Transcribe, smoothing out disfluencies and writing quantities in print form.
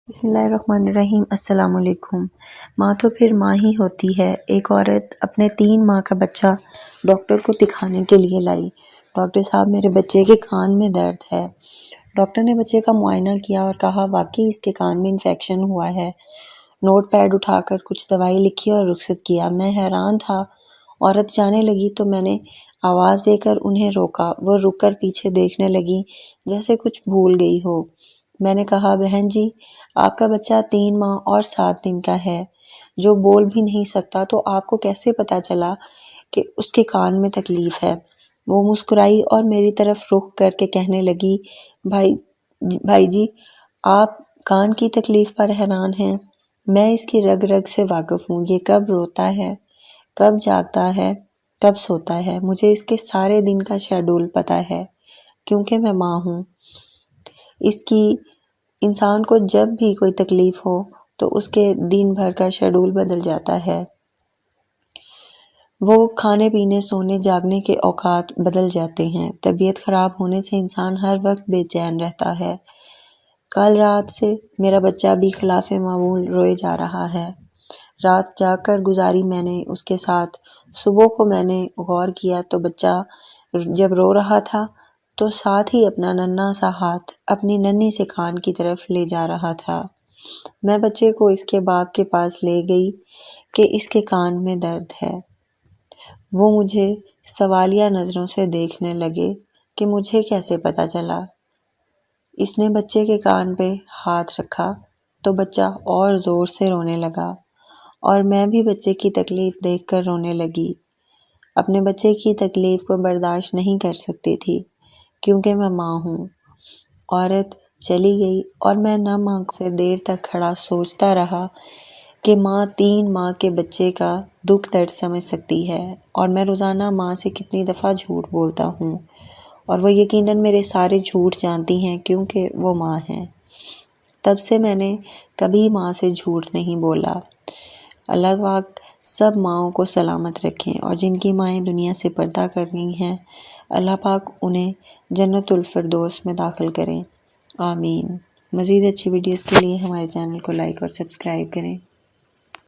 بسم اللہ الرحمن الرحیم۔ السلام علیکم۔ ماں تو پھر ماں ہی ہوتی ہے۔ ایک عورت اپنے 3 ماہ کا بچہ ڈاکٹر کو دکھانے کے لیے لائی۔ ڈاکٹر صاحب، میرے بچے کے کان میں درد ہے۔ ڈاکٹر نے بچے کا معائنہ کیا اور کہا واقعی اس کے کان میں انفیکشن ہوا ہے۔ نوٹ پیڈ اٹھا کر کچھ دوائی لکھی اور رخصت کیا۔ میں حیران تھا۔ عورت جانے لگی تو میں نے آواز دے کر انہیں روکا۔ وہ رک کر پیچھے دیکھنے لگی جیسے کچھ بھول گئی ہو۔ میں نے کہا بہن جی، آپ کا بچہ 3 ماہ اور 7 دن کا ہے جو بول بھی نہیں سکتا، تو آپ کو کیسے پتا چلا کہ اس کے کان میں تکلیف ہے؟ وہ مسکرائی اور میری طرف رخ کر کے کہنے لگی بھائی جی، آپ کان کی تکلیف پر حیران ہیں؟ میں اس کی رگ رگ سے واقف ہوں۔ یہ کب روتا ہے، کب جاگتا ہے، کب سوتا ہے، مجھے اس کے سارے دن کا شیڈول پتا ہے کیونکہ میں ماں ہوں۔ اس کی انسان کو جب بھی کوئی تکلیف ہو تو اس کے دن بھر کا شیڈول بدل جاتا ہے۔ وہ کھانے پینے، سونے جاگنے کے اوقات بدل جاتے ہیں۔ طبیعت خراب ہونے سے انسان ہر وقت بے چین رہتا ہے۔ کل رات سے میرا بچہ بھی خلاف معمول روئے جا رہا ہے۔ رات جاگ کر گزاری میں نے اس کے ساتھ۔ صبح کو میں نے غور کیا تو بچہ جب رو رہا تھا تو ساتھ ہی اپنا ننھا سا ہاتھ اپنی ننھی سے کان کی طرف لے جا رہا تھا۔ میں بچے کو اس کے باپ کے پاس لے گئی کہ اس کے کان میں درد ہے۔ وہ مجھے سوالیہ نظروں سے دیکھنے لگے کہ مجھے کیسے پتا چلا۔ اس نے بچے کے کان پہ ہاتھ رکھا تو بچہ اور زور سے رونے لگا اور میں بھی بچے کی تکلیف دیکھ کر رونے لگی۔ اپنے بچے کی تکلیف کو برداشت نہیں کر سکتی تھی کیونکہ میں ماں ہوں۔ عورت چلی گئی اور میں نم آنکھوں سے دیر تک کھڑا سوچتا رہا کہ ماں 3 ماہ کے بچے کا دکھ درد سمجھ سکتی ہے، اور میں روزانہ ماں سے کتنی دفعہ جھوٹ بولتا ہوں، اور وہ یقیناً میرے سارے جھوٹ جانتی ہیں کیونکہ وہ ماں ہیں۔ تب سے میں نے کبھی ماں سے جھوٹ نہیں بولا۔ اللہ پاک سب ماؤں کو سلامت رکھیں، اور جن کی مائیں دنیا سے پردہ کر گئی ہیں، اللہ پاک انہیں جنت الفردوس میں داخل کریں، آمین۔ مزید اچھی ویڈیوز کے لیے ہمارے چینل کو لائک اور سبسکرائب کریں۔